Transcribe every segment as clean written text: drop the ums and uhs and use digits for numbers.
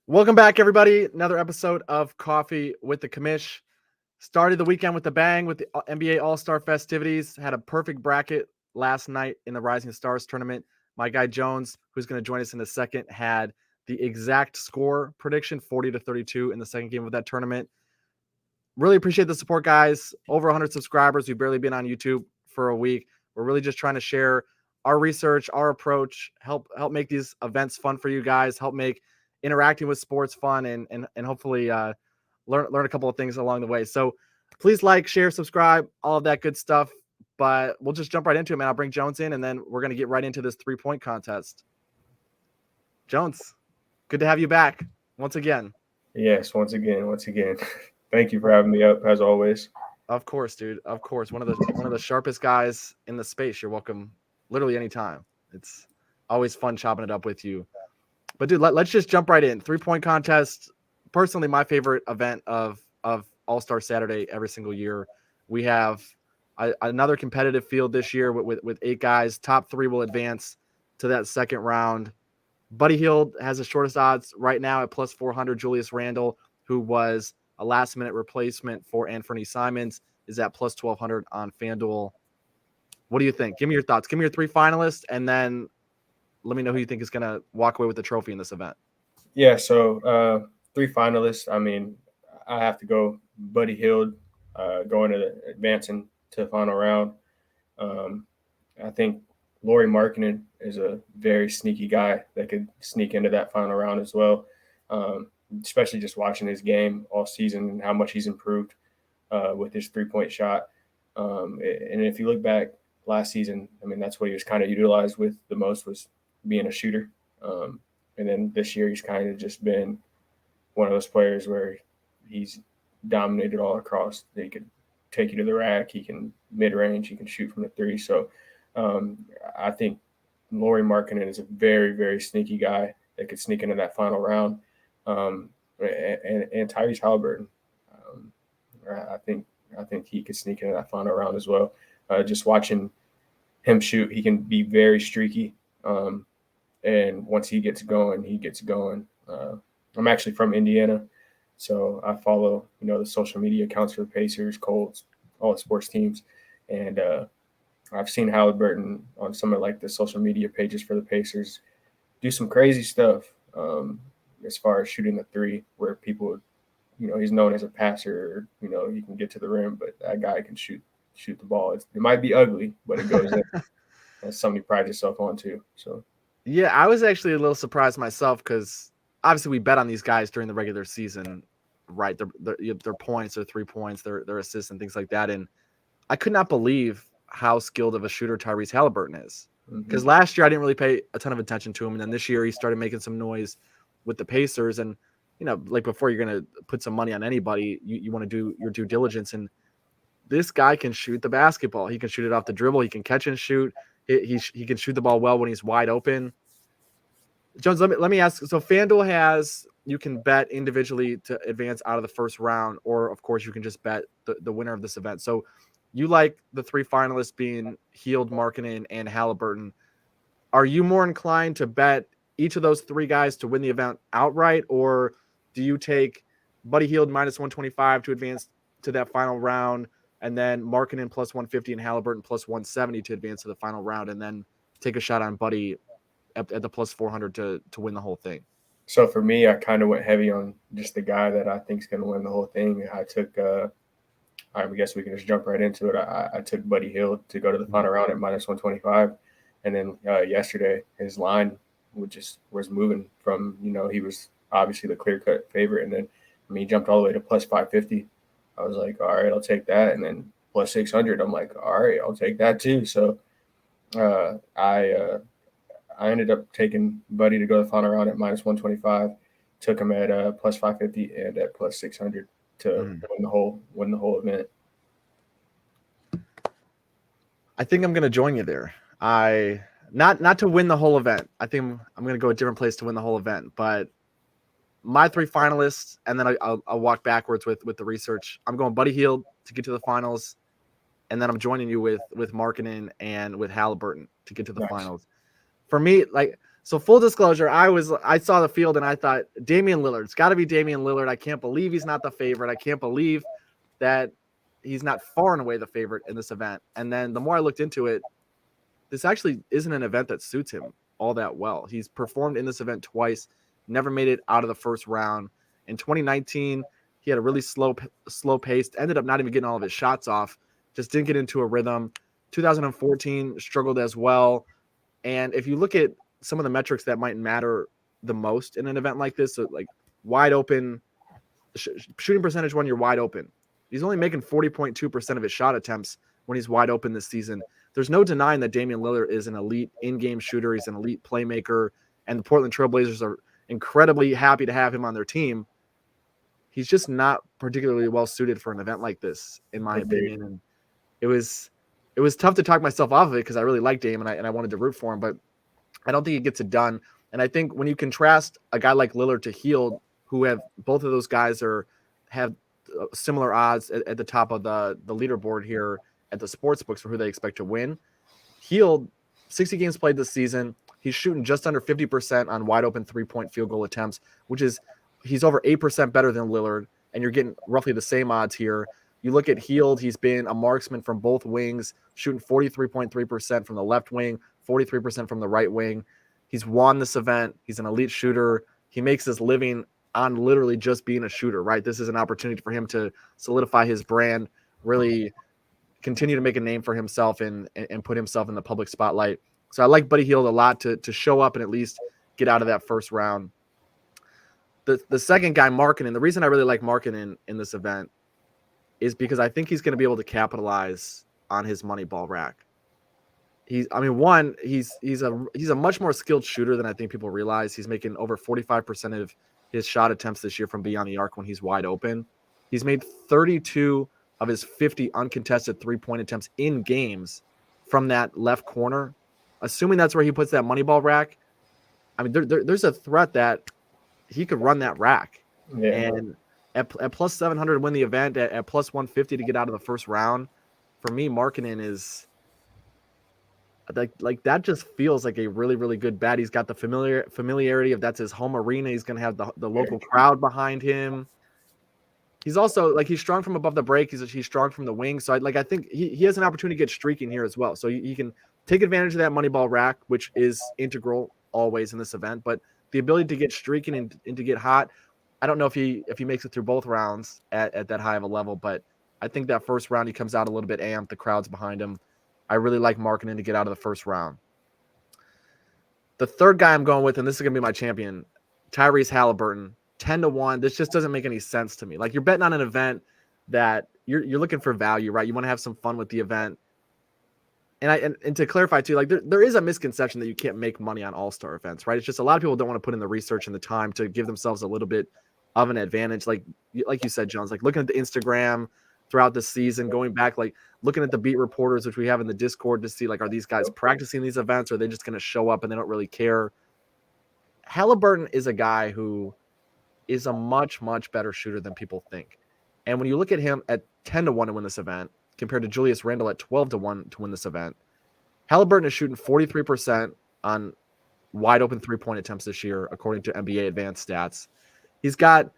Welcome back, everybody. Another episode of Coffee with the Commish. Started the weekend with a bang with the NBA All-Star festivities. Had a perfect bracket last night in the Rising Stars tournament. My guy Jones, who's going to join us in a second, had the exact score prediction, 40-32 in the second game of that tournament. Really appreciate the support, guys. Over 100 subscribers. We've barely been on YouTube for a week. We're really just trying to share our research, our approach, help make these events fun for you guys, help make interacting with sports fun, and hopefully learn a couple of things along the way. So please like, share, subscribe, all of that good stuff. But we'll just jump right into it, man. I'll bring Jones in, and then we're going to get right into this 3-point contest. Jones, good to have you back once again. Yes, once again. Thank you for having me up, as always. Of course, dude. Of course. One of the sharpest guys in the space. You're welcome literally anytime. It's always fun chopping it up with you. But dude, let's just jump right in. 3-point contest. Personally, my favorite event of All-Star Saturday every single year. We have another competitive field this year with 8 guys. Top 3 will advance to that second round. Buddy Hield has the shortest odds right now at plus 400. Julius Randle, who was a last-minute replacement for Anthony Simons, is at plus 1,200 on FanDuel. What do you think? Give me your thoughts. Give me your 3 finalists, and then let me know who you think is going to walk away with the trophy in this event. Yeah, so 3 finalists. I mean, I have to go Buddy Hield advancing to the final round. I think Lauri Markkanen is a very sneaky guy that could sneak into that final round as well, especially just watching his game all season and how much he's improved with his 3-point shot. And if you look back last season, I mean, that's what he was kind of utilized with the most, was being a shooter. And then this year he's kind of just been one of those players where he's dominated all across. He could take you to the rack. He can mid-range. He can shoot from the 3. So I think Lauri Markkanen is a very, very sneaky guy that could sneak into that final round. And Tyrese Haliburton, I think he could sneak into that final round as well. Just watching him shoot, he can be very streaky. And once he gets going, I'm actually from Indiana, so I follow, the social media accounts for the Pacers, Colts, all the sports teams. And I've seen Haliburton on some of like the social media pages for the Pacers do some crazy stuff as far as shooting the 3, where people, he's known as a passer, he can get to the rim, but that guy can shoot the ball. It might be ugly, but it goes in. That's something you pride yourself on too. So yeah, I was actually a little surprised myself because obviously we bet on these guys during the regular season, right? Their points, their 3 points, their assists and things like that. And I could not believe how skilled of a shooter Tyrese Haliburton is. Because last year I didn't really pay a ton of attention to him. And then this year he started making some noise with the Pacers. And, like before you're going to put some money on anybody, you want to do your due diligence. And this guy can shoot the basketball. He can shoot it off the dribble. He can catch and shoot. He can shoot the ball well when he's wide open. Jones, let me ask. So FanDuel you can bet individually to advance out of the first round, or of course you can just bet the winner of this event. So you like the 3 finalists being Hield, Markkanen, and Haliburton. Are you more inclined to bet each of those 3 guys to win the event outright, or do you take Buddy Hield minus 125 to advance to that final round, and then Markkanen plus 150 and Haliburton plus 170 to advance to the final round, and then take a shot on Buddy at the plus 400 to win the whole thing? So for me, I kind of went heavy on just the guy that I think is going to win the whole thing. I took I guess we can just jump right into it. I took Buddy Hield to go to the final round at minus 125. And then yesterday, his line was moving from, he was obviously the clear-cut favorite. And then, he jumped all the way to plus 550. I was like, all right, I'll take that. And then plus 600, I'm like, all right, I'll take that too. So I ended up taking Buddy to go to the final round at minus 125. Took him at plus 550 and at plus 600 to win the whole event. I think I'm going to join you there. Not to win the whole event. I think I'm going to go a different place to win the whole event. But my 3 finalists, and then I'll walk backwards with the research. I'm going Buddy Hield to get to the finals, and then I'm joining you with Markkanen and with Haliburton to get to the finals. For me, So full disclosure, I saw the field and I thought Damian Lillard. It's got to be Damian Lillard. I can't believe he's not the favorite. I can't believe that he's not far and away the favorite in this event. And then the more I looked into it, this actually isn't an event that suits him all that well. He's performed in this event twice, never made it out of the first round. In 2019, he had a really slow pace, ended up not even getting all of his shots off, just didn't get into a rhythm. 2014 struggled as well. And if you look at some of the metrics that might matter the most in an event like this, so like wide open, shooting percentage when you're wide open. He's only making 40.2% of his shot attempts when he's wide open this season. There's no denying that Damian Lillard is an elite in-game shooter. He's an elite playmaker, and the Portland Trailblazers are incredibly happy to have him on their team. He's just not particularly well suited for an event like this, in my opinion. And it was tough to talk myself off of it because I really like Dame and I wanted to root for him, but I don't think he gets it done. And I think when you contrast a guy like Lillard to Hield, who have both of those guys have similar odds at the top of the leaderboard here at the sports books for who they expect to win. Hield, 60 games played this season. He's shooting just under 50% on wide open 3-point field goal attempts, which is he's over 8% better than Lillard, and you're getting roughly the same odds here. You look at Hield, he's been a marksman from both wings, shooting 43.3% from the left wing, 43% from the right wing. He's won this event. He's an elite shooter. He makes his living on literally just being a shooter, right? This is an opportunity for him to solidify his brand, really continue to make a name for himself and put himself in the public spotlight. So I like Buddy Hield a lot to show up and at least get out of that first round. The second guy, Markkanen, the reason I really like Markkanen in this event is because I think he's going to be able to capitalize on his money ball rack. He's a much more skilled shooter than I think people realize. He's making over 45% of his shot attempts this year from beyond the arc when he's wide open. He's made 32 of his 50 uncontested 3-point attempts in games from that left corner. Assuming that's where he puts that money ball rack, I mean, there's a threat that he could run that rack. Yeah. And at plus 700 to win the event, at plus 150 to get out of the first round, for me, Markkanen is like that just feels like a really, really good bet. He's got the familiarity of that's his home arena. He's going to have the local crowd behind him. He's also like he's strong from above the break. He's strong from the wing. So I think he has an opportunity to get streaking here as well. So he can take advantage of that money ball rack, which is integral always in this event. But the ability to get streaking and to get hot, I don't know if he makes it through both rounds at that high of a level. But I think that first round he comes out a little bit amped. The crowd's behind him. I really like Markkanen to get out of the first round. The third guy I'm going with, and this is going to be my champion, Tyrese Haliburton, 10-1. This just doesn't make any sense to me. Like you're betting on an event that you're looking for value, right? You want to have some fun with the event. And to clarify too, like there is a misconception that you can't make money on all-star events, right? It's just a lot of people don't want to put in the research and the time to give themselves a little bit of an advantage. Like you said, Jones, like looking at the Instagram throughout the season, going back, like looking at the beat reporters, which we have in the Discord to see, like, are these guys practicing these events or are they just going to show up and they don't really care? Haliburton is a guy who is a much, much better shooter than people think. And when you look at him at 10-1 to win this event, compared to Julius Randle at 12-1 to win this event, Haliburton is shooting 43% on wide open 3-point attempts this year, according to NBA advanced stats. He's got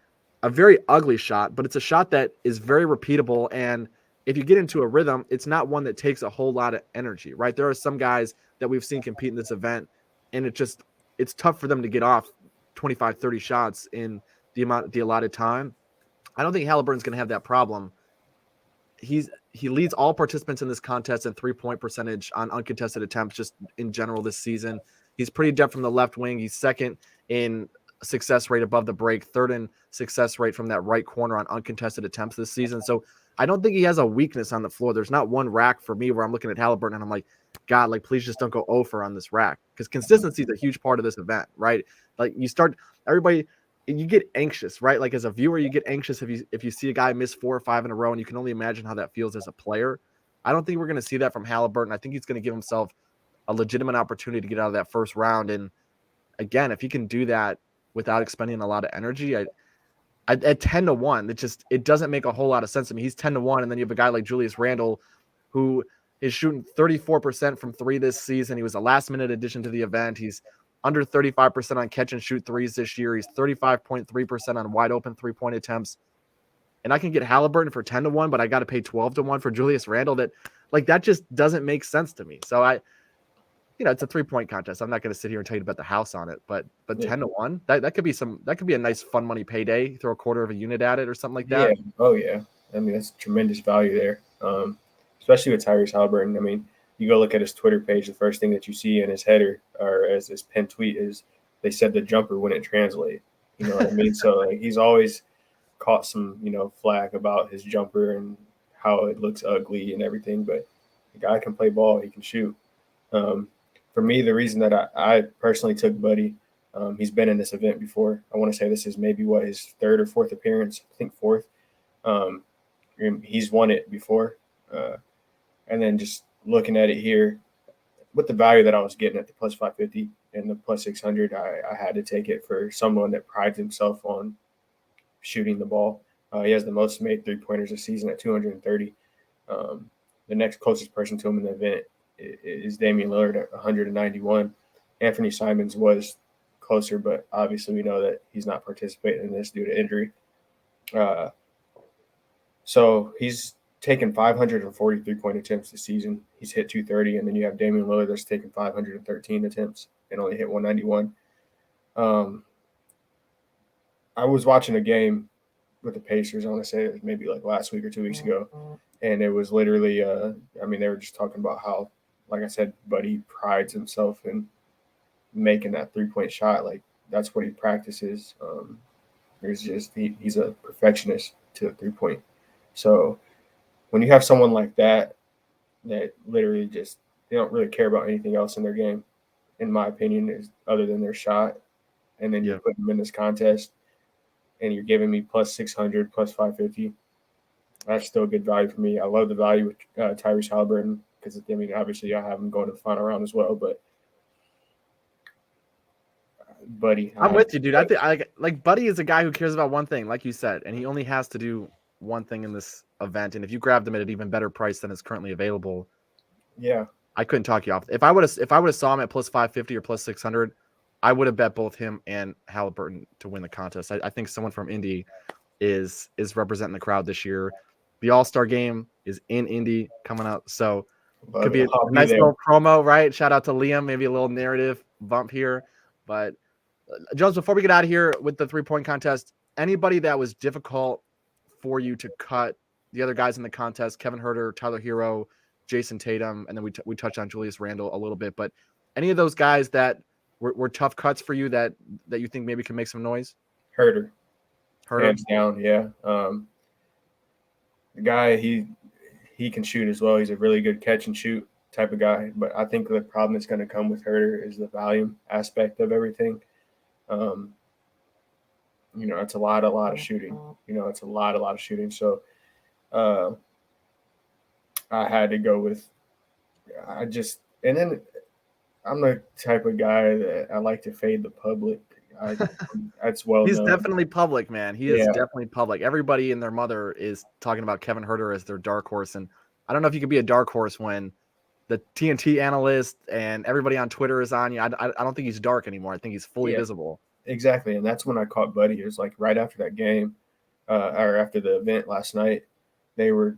a very ugly shot, but it's a shot that is very repeatable. And if you get into a rhythm, it's not one that takes a whole lot of energy, right? There are some guys that we've seen compete in this event, and it's tough for them to get off 25, 30 shots in the allotted time. I don't think Haliburton's going to have that problem. He leads all participants in this contest in 3-point percentage on uncontested attempts just in general this season. He's pretty depth from the left wing. He's second in success rate above the break, third in success rate from that right corner on uncontested attempts this season. So I don't think he has a weakness on the floor. There's not one rack for me where I'm looking at Haliburton and I'm like, God, like, please just don't go 0 for on this rack. Because consistency is a huge part of this event, right? Like you get anxious, right? Like as a viewer, you get anxious if you see a guy miss 4 or 5 in a row, and you can only imagine how that feels as a player. I don't think we're going to see that from Haliburton. I think he's going to give himself a legitimate opportunity to get out of that first round. And again, if he can do that without expending a lot of energy, at 10-1, it doesn't make a whole lot of sense to me. He's 10-1, and then you have a guy like Julius Randle, who is shooting 34% from 3 this season. He was a last-minute addition to the event. He's under 35% on catch and shoot threes this year. He's 35.3% on wide open 3-point attempts. And I can get Haliburton for 10-1, but I got to pay 12-1 for Julius Randle. That just doesn't make sense to me. So it's a 3-point contest. I'm not going to sit here and tell you to bet the house on it, but 10-1, that could be a nice fun money payday. Throw a quarter of a unit at it or something like that. Yeah. Oh yeah. I mean, that's tremendous value there. Especially with Tyrese Haliburton. I mean, you go look at his Twitter page, the first thing that you see in his header or as his pinned tweet is they said the jumper wouldn't translate. You know what I mean? So like, he's always caught some, flack about his jumper and how it looks ugly and everything, but the guy can play ball, he can shoot. For me, the reason that I personally took Buddy, he's been in this event before. I want to say this is maybe his third or fourth appearance. I think fourth. He's won it before. And then just looking at it here, with the value that I was getting at the plus 550 and the plus 600, I had to take it for someone that prides himself on shooting the ball. He has the most made 3-pointers this season at 230. The next closest person to him in the event is Damian Lillard at 191. Anthony Simons was closer, but obviously we know that he's not participating in this due to injury. So he's taken 543-point attempts this season. He's hit 230, and then you have Damian Lillard that's taken 513 attempts and only hit 191. I was watching a game with the Pacers. I want to say it was maybe like last week or 2 weeks ago, and it was literally, they were just talking about how, like I said, Buddy prides himself in making that 3-point shot. Like that's what he practices. He's a perfectionist to a 3-point. So when you have someone like that literally just they don't really care about anything else in their game, in my opinion, is other than their shot, and then you put them in this contest, and you're giving me plus 600, plus 550. That's still good value for me. I love the value with Tyrese Haliburton because, obviously I have him going to the final round as well. But Buddy, I'm with you, dude. I think like Buddy is a guy who cares about one thing, like you said, and he only has to do one thing in this event. And if you grabbed him at an even better price than is currently available, I couldn't talk you off. If I would have saw him at plus 550 or plus 600, I would have bet both him and Haliburton to win the contest. I think someone from Indy is representing the crowd this year. The All-Star game is in Indy coming up, so could be a nice little promo, right? Shout out to Liam, maybe a little narrative bump here. But Jones, before we get out of here with the 3-point contest, anybody that was difficult for you to cut, the other guys in the contest, Kevin Huerter, Tyler Hero, Jayson Tatum, and then we touched on Julius Randle a little bit, but any of those guys that were tough cuts for you that you think maybe can make some noise? Huerter. Hands down, yeah. The guy, he can shoot as well. He's a really good catch and shoot type of guy, but I think the problem that's going to come with Huerter is the volume aspect of everything. It's a lot of shooting. It's a lot of shooting. So I had to go with and then I'm the type of guy that I like to fade the public. That's well He's known. definitely public, man. He is definitely public. Everybody and their mother is talking about Kevin Huerter as their dark horse. And I don't know if you could be a dark horse when the TNT analyst and everybody on Twitter is on you. I don't think he's dark anymore. I think he's fully visible. Exactly. And that's when I caught Buddy. It was like right after that game or after the event last night, they were,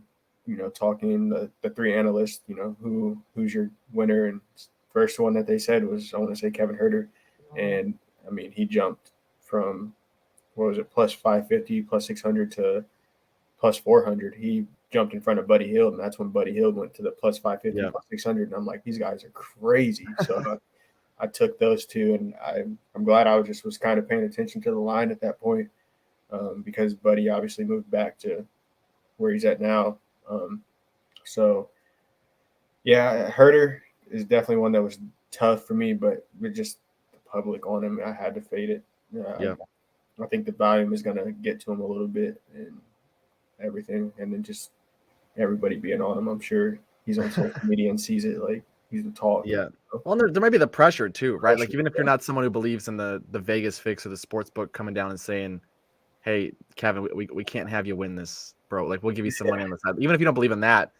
talking, the three analysts, who's your winner. And first one that they said was, I want to say Kevin Huerter. And he jumped from, plus 550, plus 600 to plus 400. He jumped in front of Buddy Hield, and that's when Buddy Hield went to the plus 550, plus 600. And I'm like, these guys are crazy. So I took those two, and I'm glad I was kind of paying attention to the line at that point because Buddy obviously moved back to where he's at now. Huerter is definitely one that was tough for me, but with just the public on him, I had to fade it. I think the volume is going to get to him a little bit and everything, and then just everybody being on him. I'm sure he's on social media and sees it like he's the talk. Yeah. Well, there might be the pressure too, right? Like even if you're not someone who believes in the Vegas fix or the sports book coming down and saying, hey, Kevin, we can't have you win this, bro. Like we'll give you some money on the side. Even if you don't believe in that,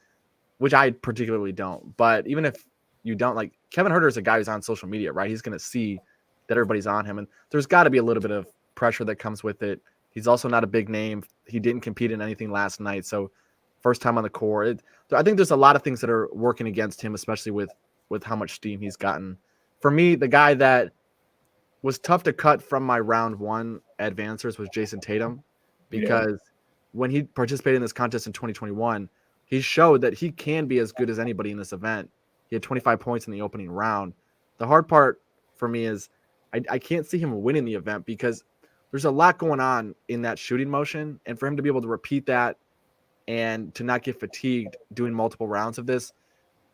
which I particularly don't. But even if you don't, like Kevin Huerter is a guy who's on social media, right? He's going to see that everybody's on him. And there's got to be a little bit of pressure that comes with it. He's also not a big name. He didn't compete in anything last night. So first time on the court. I think there's a lot of things that are working against him, especially with how much steam he's gotten. For me, the guy that was tough to cut from my round one advancers was Jayson Tatum, because when he participated in this contest in 2021, he showed that he can be as good as anybody in this event. He had 25 points in the opening round. The hard part for me is I can't see him winning the event because there's a lot going on in that shooting motion. And for him to be able to repeat that and to not get fatigued doing multiple rounds of this,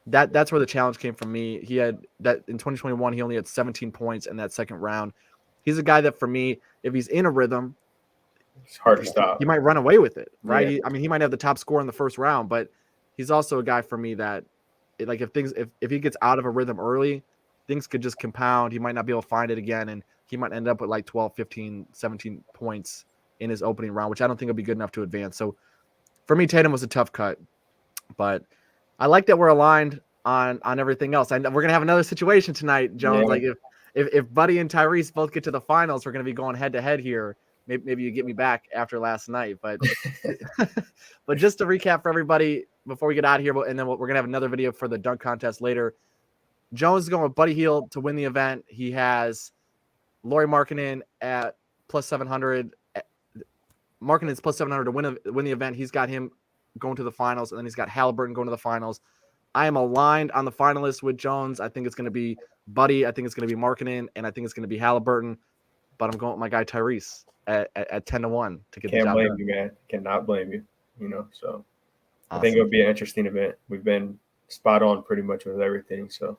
that's where the challenge came from me. He had that in 2021, he only had 17 points in that second round. He's a guy that for me, if he's in a rhythm, it's hard to stop. He might run away with it, right? Yeah. He might have the top score in the first round, but he's also a guy for me that like if he gets out of a rhythm early, things could just compound. He might not be able to find it again, and he might end up with like 12, 15, 17 points in his opening round, which I don't think will be good enough to advance. So for me, Tatum was a tough cut, but I like that we're aligned on everything else. And we're gonna have another situation tonight, Jones. Yeah. Like if Buddy and Tyrese both get to the finals, we're gonna be going head to head here. Maybe you get me back after last night, but but just to recap for everybody before we get out of here, and then we're gonna have another video for the dunk contest later. Jones is going with Buddy Hield to win the event. He has Lauri Markkanen at plus 700. Markkanen's plus 700 to win the event. He's got him going to the finals, and then he's got Haliburton going to the finals. I am aligned on the finalists with Jones. I think it's going to be Buddy. I think it's going to be Markkanen, and I think it's going to be Haliburton. But I'm going with my guy Tyrese at 10-1 to get the job done. Can't blame you, man. Cannot blame you. So awesome. I think it'll be an interesting event. We've been spot on pretty much with everything. So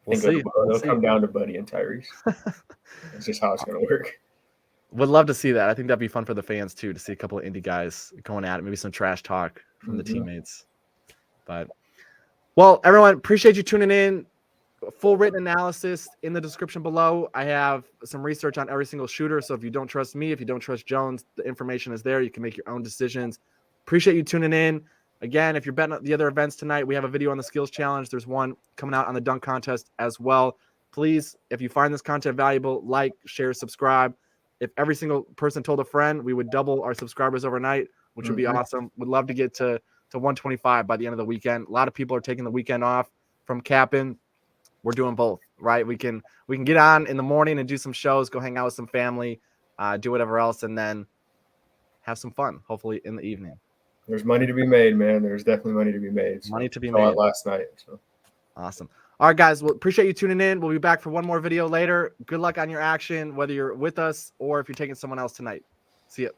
I think it'll come down to Buddy and Tyrese. It's just how it's going to work. Would love to see that. I think that'd be fun for the fans too, to see a couple of indie guys going at it. Maybe some trash talk from the teammates. But well, everyone, appreciate you tuning in. Full written analysis in the description below. I have some research on every single shooter. So if you don't trust me, if you don't trust Jones, the information is there. You can make your own decisions. Appreciate you tuning in. Again, if you're betting on the other events tonight, we have a video on the skills challenge. There's one coming out on the dunk contest as well. Please, if you find this content valuable, like, share, subscribe. If every single person told a friend, we would double our subscribers overnight, which would be awesome. Would love to get to 125 by the end of the weekend. A lot of people are taking the weekend off from capping. We're doing both, right? We can get on in the morning and do some shows, go hang out with some family, do whatever else, and then have some fun, hopefully in the evening. There's money to be made, man. There's definitely money to be made. So money to be made. Last night. So awesome. All right, guys. Well, appreciate you tuning in. We'll be back for one more video later. Good luck on your action, whether you're with us or if you're taking someone else tonight. See ya.